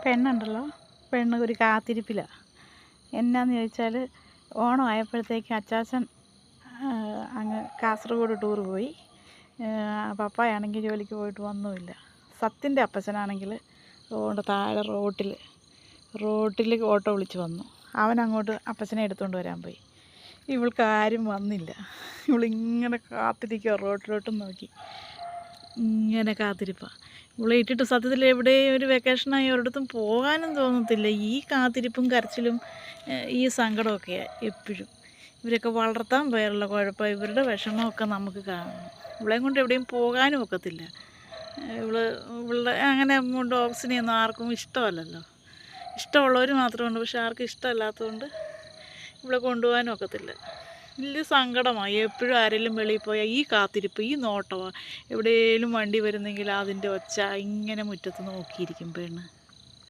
പെണ്ണുണ്ടല്ലോ, പെണ്ണ് ഒരു കാത്തിരിപ്പിലാണ്. എന്നാന്ന് ചോദിച്ചാൽ, ഓണം ആയപ്പോഴത്തേക്ക് അച്ചാച്ചൻ അങ്ങ് കാസർഗോഡ് ടൂറ് പോയി. പപ്പായാണെങ്കിൽ ജോലിക്ക് പോയിട്ട് വന്നുമില്ല. സത്യൻ്റെ അപ്പച്ചനാണെങ്കിൽ അതുകൊണ്ട് താഴെ റോട്ടിൽ ഓട്ടോ വിളിച്ച് വന്നു. അവനങ്ങോട്ട് അപ്പച്ചനെ എടുത്തുകൊണ്ട് വരാൻ പോയി. ഇവൾക്ക് ആരും വന്നില്ല. ഇവളിങ്ങനെ കാത്തിരിക്കുക, റോട്ടിലോട്ടും നോക്കി ഇങ്ങനെ കാത്തിരിപ്പാണ്. ഇവളെ ഇട്ടിട്ട് സത്യത്തിൽ എവിടെയും ഒരു വെക്കേഷനായി ഒരിടത്തും പോകാനും തോന്നത്തില്ല. ഈ കാത്തിരിപ്പും കരച്ചിലും ഈ സങ്കടമൊക്കെയാണ് എപ്പോഴും. ഇവരൊക്കെ വളർത്താൻ പോയുള്ള കുഴപ്പം, ഇവരുടെ വിഷമമൊക്കെ നമുക്ക് കാണണം. ഇവളെയും കൊണ്ട് എവിടെയും പോകാനും ഒക്കത്തില്ല. ഇവളുടെ അങ്ങനെ ഡോഗ്സിനെയൊന്നും ആർക്കും ഇഷ്ടമല്ലല്ലോ. ഇഷ്ടമുള്ളവർ മാത്രമുണ്ട്, പക്ഷെ ആർക്കും ഇഷ്ടമല്ലാത്തതുകൊണ്ട് ഇവളെ കൊണ്ടുപോകാനും ഒക്കത്തില്ല. വലിയ സങ്കടമായി. എപ്പോഴും ആരെങ്കിലും വെളിയിൽ പോയാൽ ഈ കാത്തിരിപ്പ്, ഈ നോട്ടമാണ്. എവിടെയെങ്കിലും വണ്ടി വരുന്നെങ്കിൽ അതിൻ്റെ ഒച്ച, ഇങ്ങനെ മുറ്റത്ത് നോക്കിയിരിക്കും പെണ്ണ്.